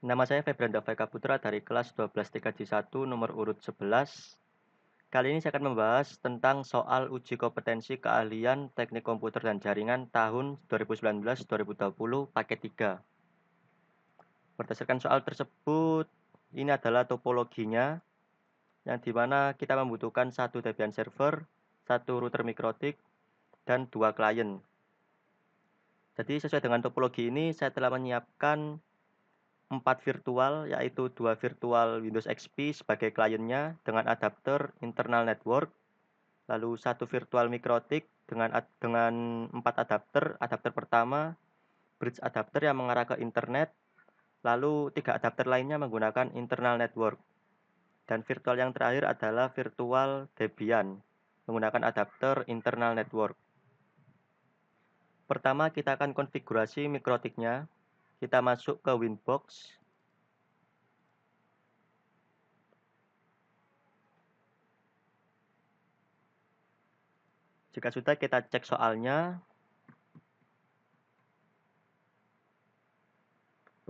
Nama saya Febranda Faika Putra dari kelas 12 TKJ1 nomor urut 11. Kali ini saya akan membahas tentang soal uji kompetensi keahlian Teknik Komputer dan Jaringan tahun 2019-2020 paket 3. Berdasarkan soal tersebut, ini adalah topologinya yang dimana kita membutuhkan satu Debian server, satu router mikrotik, dan dua klien. Jadi sesuai dengan topologi ini saya telah menyiapkan 4 virtual, yaitu 2 virtual Windows XP sebagai kliennya dengan adapter internal network, lalu satu virtual mikrotik dengan 4 adapter. Adapter pertama bridge adapter yang mengarah ke internet, lalu 3 adapter lainnya menggunakan internal network. Dan virtual yang terakhir adalah virtual Debian menggunakan adapter internal network. Pertama kita akan konfigurasi mikrotiknya. Kita masuk ke Winbox. Jika sudah, kita cek soalnya.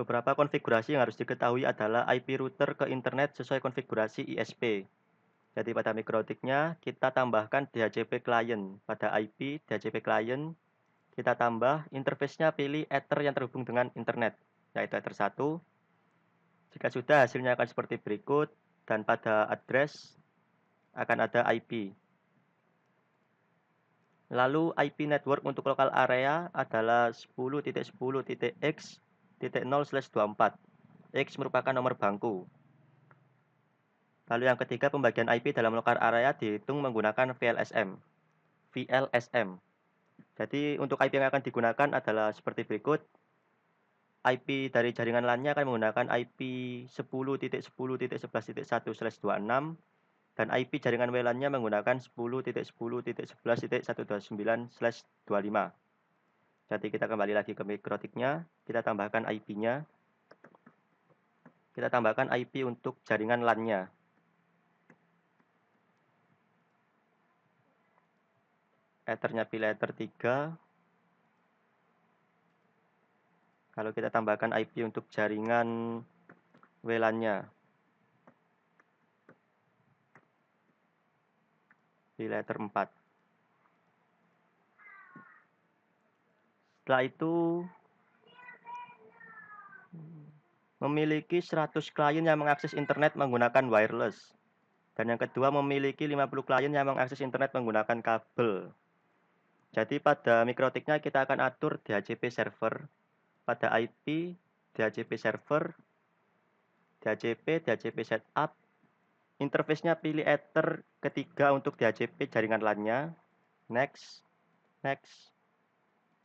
Beberapa konfigurasi yang harus diketahui adalah IP router ke internet sesuai konfigurasi ISP. Jadi pada mikrotiknya kita tambahkan DHCP client. Pada IP DHCP client kita tambah interface-nya pilih Ether yang terhubung dengan internet, yaitu Ether 1. Jika sudah, hasilnya akan seperti berikut, dan pada address akan ada IP. Lalu IP network untuk lokal area adalah 10.10.x.0/24. X merupakan nomor bangku. Lalu yang ketiga, pembagian IP dalam lokal area dihitung menggunakan VLSM. VLSM. Jadi untuk IP yang akan digunakan adalah seperti berikut. IP dari jaringan LAN-nya akan menggunakan IP 10.10.11.1/26 dan IP jaringan WLAN-nya menggunakan 10.10.11.129/25. Jadi kita kembali lagi ke mikrotiknya, kita tambahkan IP-nya. Kita tambahkan IP untuk jaringan LAN-nya. Ethernya pilih Ether 3. Kalau kita tambahkan IP untuk jaringan WLAN-nya. Pilih Ether 4. Setelah itu memiliki 100 klien yang mengakses internet menggunakan wireless. Dan yang kedua memiliki 50 klien yang mengakses internet menggunakan kabel. Jadi pada mikrotiknya kita akan atur DHCP server. Pada IP DHCP server, DHCP setup. Interface-nya pilih Ether ketiga untuk DHCP jaringan LAN-nya. Next, next,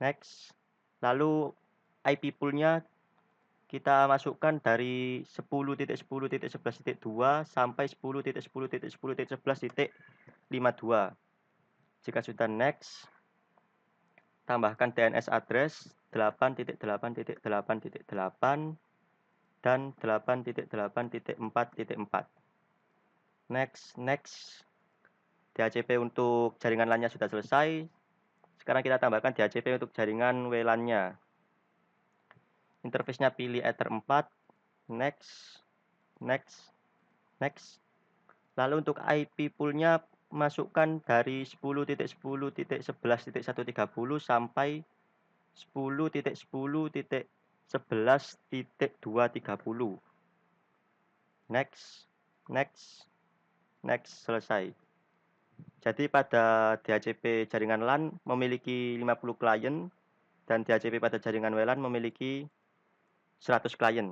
next. Lalu IP pool-nya kita masukkan dari 10.10.11.2 sampai 10.10.11.52. Jika sudah next, tambahkan DNS address 8.8.8.8 dan 8.8.4.4. Next. DHCP untuk jaringan LAN-nya sudah selesai. Sekarang kita tambahkan DHCP untuk jaringan WLAN-nya. Interface-nya pilih Ether 4. Next. Lalu untuk IP pool-nya masukkan dari 10.10.11.130 sampai 10.10.11.230. Next, selesai. Jadi pada DHCP jaringan LAN memiliki 50 klien dan DHCP pada jaringan WLAN memiliki 100 klien.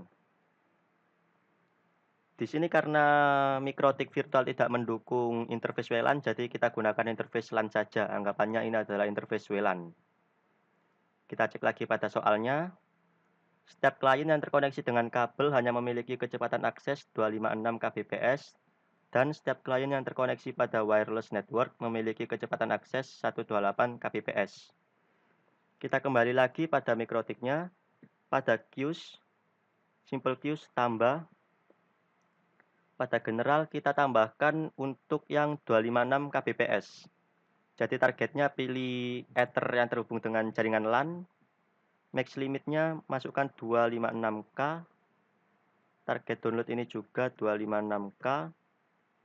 Di sini karena mikrotik virtual tidak mendukung interface WLAN, jadi kita gunakan interface LAN saja. Anggapannya ini adalah interface WLAN. Kita cek lagi pada soalnya. Setiap klien yang terkoneksi dengan kabel hanya memiliki kecepatan akses 256 kbps dan setiap klien yang terkoneksi pada wireless network memiliki kecepatan akses 128 kbps. Kita kembali lagi pada mikrotiknya. Pada queues, simple queues tambah. Pada general kita tambahkan untuk yang 256 kbps. Jadi targetnya pilih Ether yang terhubung dengan jaringan LAN. Max limitnya masukkan 256K. Target download ini juga 256K,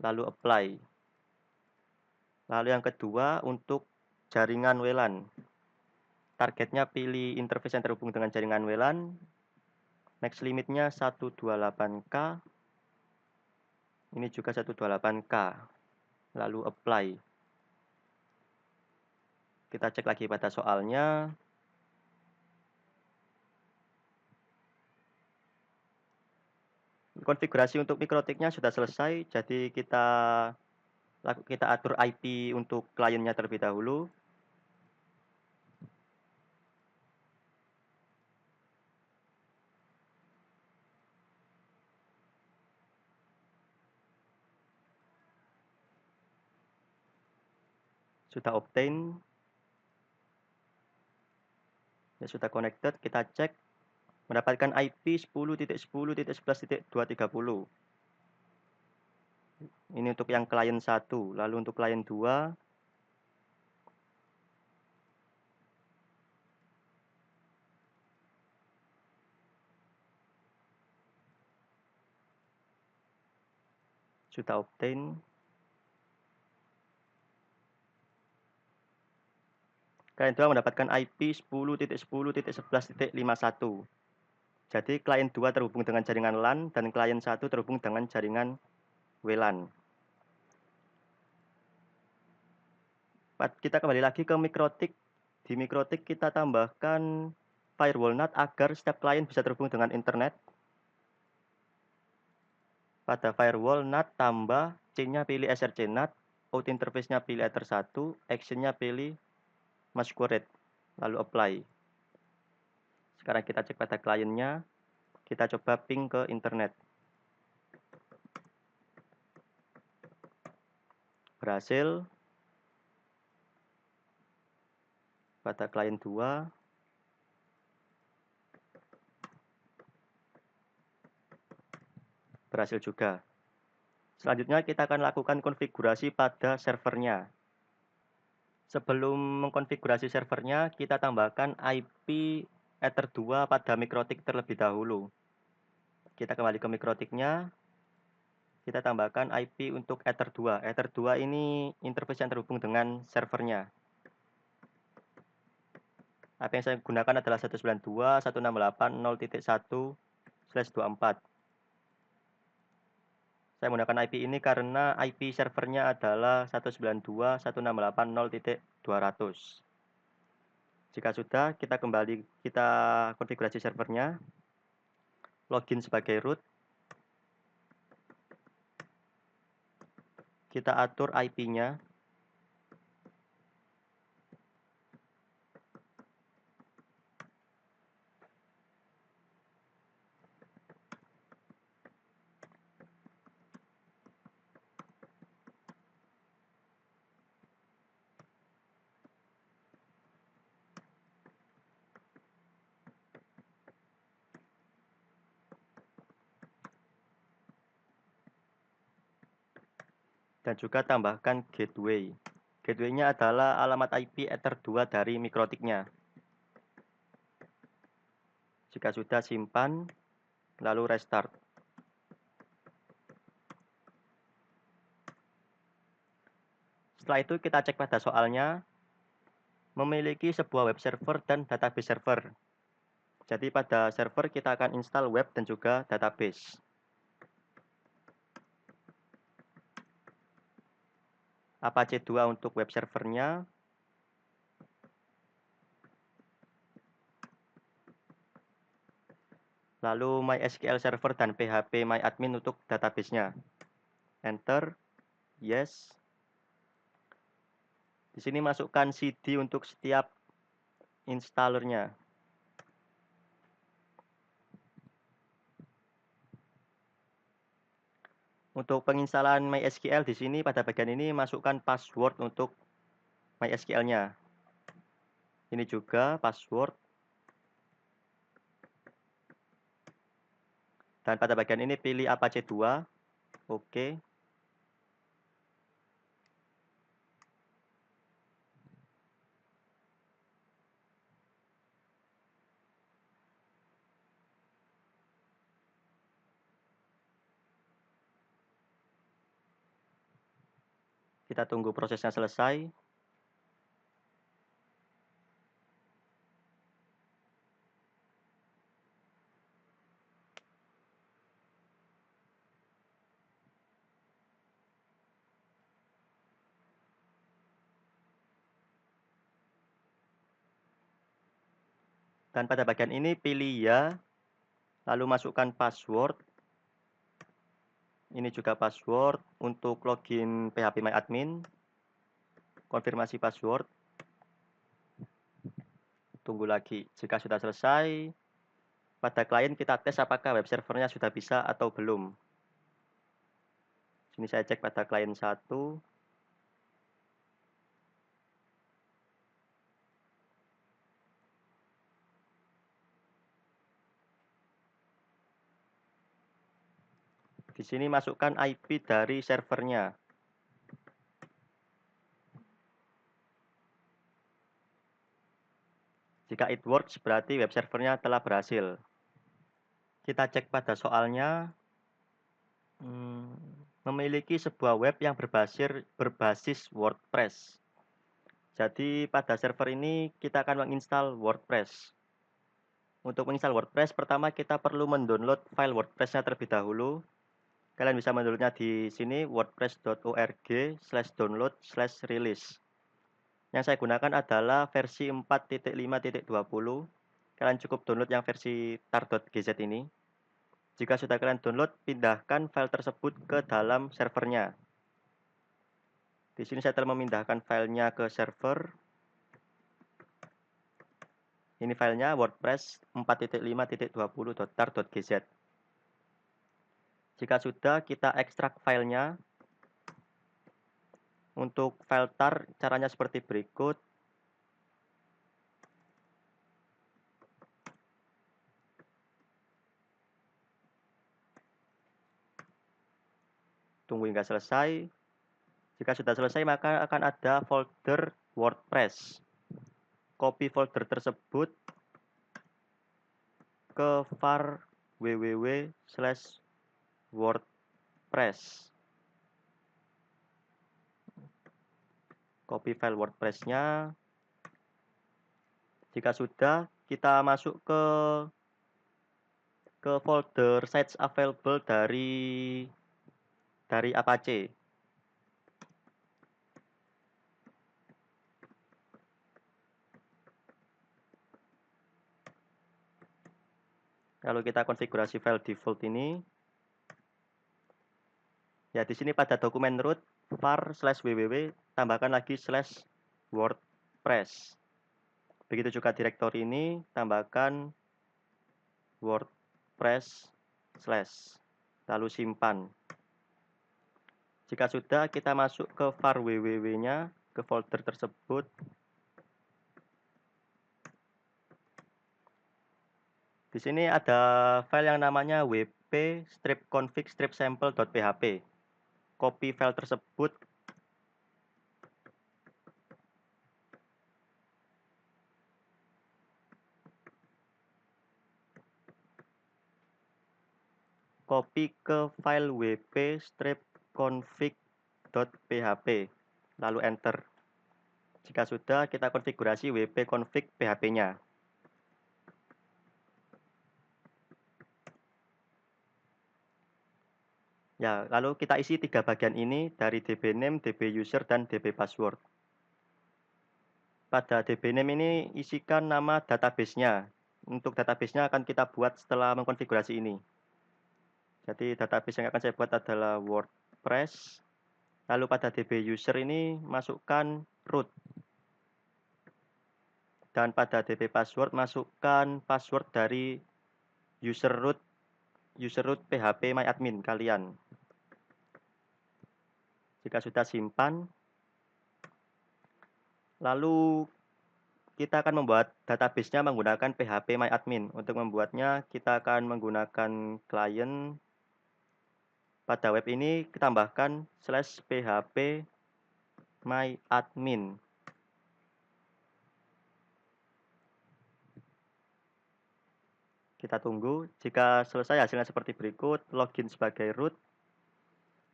lalu apply. Lalu yang kedua untuk jaringan WLAN. Targetnya pilih interface yang terhubung dengan jaringan WLAN. Max limitnya 128K. Ini juga 128K. Lalu apply. Kita cek lagi pada soalnya. Konfigurasi untuk mikrotiknya sudah selesai, jadi kita atur IP untuk kliennya terlebih dahulu. Sudah obtain. Ya, sudah connected, kita cek mendapatkan IP 10.10.11.230. Ini untuk yang klien 1, lalu untuk klien 2 sudah obtain. Klien 2 mendapatkan IP 10.10.11.51. Jadi klien 2 terhubung dengan jaringan LAN dan klien 1 terhubung dengan jaringan WLAN. Kita kembali lagi ke mikrotik. Di mikrotik kita tambahkan firewall NAT agar setiap klien bisa terhubung dengan internet. Pada firewall NAT tambah C-nya pilih SRC NAT, out interface-nya pilih Ether 1, action-nya pilih masquerade, lalu apply. Sekarang kita cek pada kliennya, kita coba ping ke internet. Berhasil. Pada klien 2. Berhasil juga. Selanjutnya kita akan lakukan konfigurasi pada servernya. Sebelum mengkonfigurasi servernya, kita tambahkan IP Ether 2 pada mikrotik terlebih dahulu. Kita kembali ke mikrotiknya, kita tambahkan IP untuk Ether 2. Ether 2 ini interface yang terhubung dengan servernya. IP yang saya gunakan adalah 192.168.0.1/24. Saya menggunakan IP ini karena IP servernya adalah 192.168.0.200. Jika sudah, kita konfigurasi servernya. Login sebagai root. Kita atur IP-nya. Dan juga tambahkan gateway. Gateway-nya adalah alamat IP Ether 2 dari mikrotiknya. Jika sudah, simpan, lalu restart. Setelah itu kita cek pada soalnya, memiliki sebuah web server dan database server. Jadi pada server kita akan install web dan juga database. Apache 2 untuk web servernya. Lalu MySQL Server dan PHP MyAdmin untuk database-nya. Enter. Yes. Di sini masukkan CD untuk setiap installernya. Untuk penginstalan MySQL di sini pada bagian ini masukkan password untuk MySQL-nya. Ini juga password. Dan pada bagian ini pilih Apache 2. Oke. Kita tunggu prosesnya selesai. Dan pada bagian ini pilih ya, lalu masukkan password. Ini juga password untuk login phpMyAdmin. Konfirmasi password. Tunggu lagi. Jika sudah selesai, pada klien kita tes apakah web servernya sudah bisa atau belum. Sini saya cek pada klien 1. Di sini masukkan IP dari servernya. Jika it works, berarti web servernya telah berhasil. Kita cek pada soalnya. Memiliki sebuah web yang berbasis WordPress. Jadi pada server ini kita akan menginstal WordPress. Untuk menginstal WordPress, pertama kita perlu mendownload file WordPress-nya terlebih dahulu. Kalian bisa mendownloadnya di sini wordpress.org/download/release. Yang saya gunakan adalah versi 4.5.20. Kalian cukup download yang versi tar.gz ini. Jika sudah kalian download, pindahkan file tersebut ke dalam servernya. Di sini saya telah memindahkan filenya ke server. Ini filenya WordPress 4.5.20.tar.gz. Jika sudah, kita ekstrak filenya. Untuk file tar, caranya seperti berikut. Tunggu hingga selesai. Jika sudah selesai, maka akan ada folder WordPress. Copy folder tersebut ke var www/wordpress. Copy file WordPress-nya. Jika sudah, kita masuk ke folder sites available dari Apache. Kalau kita konfigurasi file default ini, ya di sini pada dokumen root var/www tambahkan lagi /wordpress. Begitu juga direktori ini tambahkan wordpress/ lalu simpan. Jika sudah, kita masuk ke var www-nya, ke folder tersebut. Di sini ada file yang namanya wp-config-sample.php. Copy file tersebut. Copy ke file wp-config.php. Lalu enter. Jika sudah, kita konfigurasi wp-config php-nya. Ya, lalu kita isi 3 bagian ini dari dbname, dbuser, dan dbpassword. Pada dbname ini isikan nama database-nya. Untuk database-nya akan kita buat setelah mengkonfigurasi ini. Jadi database yang akan saya buat adalah WordPress. Lalu pada dbuser ini masukkan root. Dan pada dbpassword masukkan password dari user root phpMyAdmin kalian. Jika sudah, simpan. Lalu kita akan membuat database-nya menggunakan phpMyAdmin. Untuk membuatnya, kita akan menggunakan klien. Pada web ini kita tambahkan /phpMyAdmin. Kita tunggu. Jika selesai, hasilnya seperti berikut. Login sebagai root.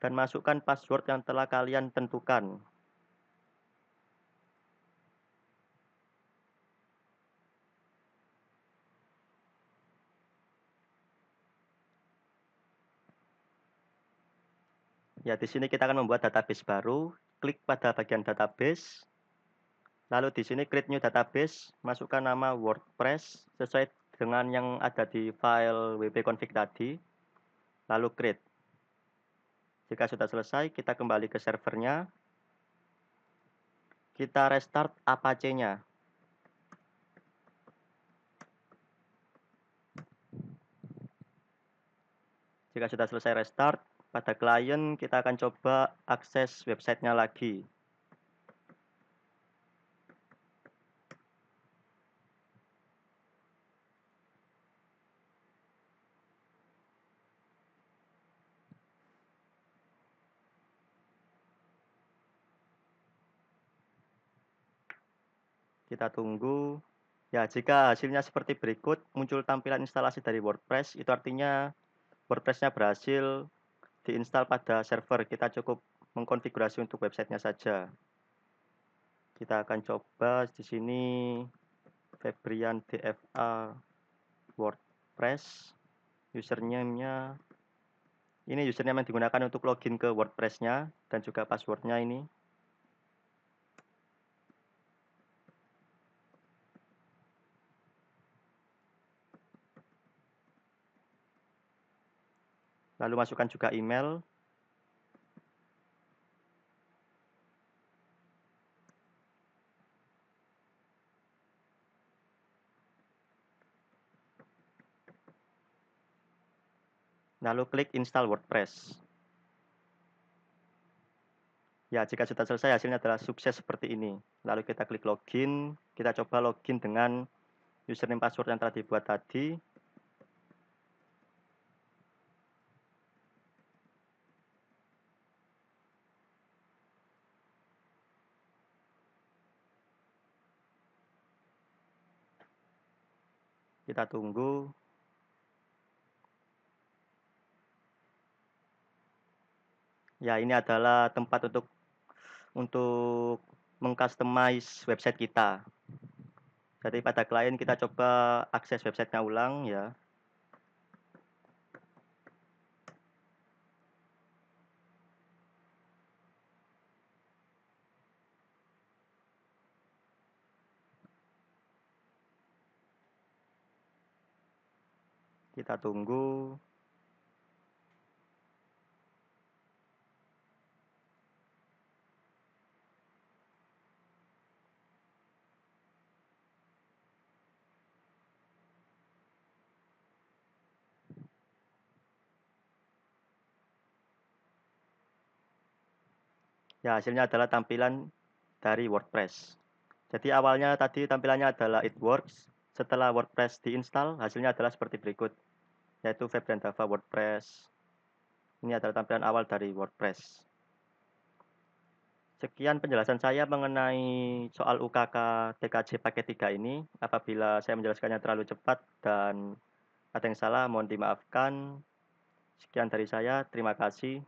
dan masukkan password yang telah kalian tentukan. Ya, di sini kita akan membuat database baru. Klik pada bagian database. Lalu di sini create new database, masukkan nama WordPress sesuai dengan yang ada di file wp-config tadi. Lalu create. Jika sudah selesai, kita kembali ke servernya. Kita restart Apache-nya. Jika sudah selesai restart, pada klien kita akan coba akses websitenya lagi. Kita tunggu. Ya, jika hasilnya seperti berikut, muncul tampilan instalasi dari WordPress, itu artinya WordPress-nya berhasil diinstal pada server. Kita cukup mengkonfigurasi untuk websitenya saja. Kita akan coba di sini Febrian DFA WordPress. Username-nya ini username yang digunakan untuk login ke WordPress-nya dan juga password-nya ini. Lalu masukkan juga email. Lalu klik install WordPress. Ya, jika sudah selesai hasilnya adalah sukses seperti ini. Lalu kita klik login, kita coba login dengan username password yang telah dibuat tadi. Kita tunggu. Ya, ini adalah tempat untuk mengcustomize website kita. Jadi pada klien kita coba akses websitenya ulang ya. Kita tunggu. Ya, hasilnya adalah tampilan dari WordPress. Jadi awalnya tadi tampilannya adalah it works. Setelah WordPress diinstal, hasilnya adalah seperti berikut, yaitu Febrian Java WordPress. Ini adalah tampilan awal dari WordPress. Sekian penjelasan saya mengenai soal UKK TKJ paket 3 ini. Apabila saya menjelaskannya terlalu cepat dan ada yang salah, mohon dimaafkan. Sekian dari saya, terima kasih.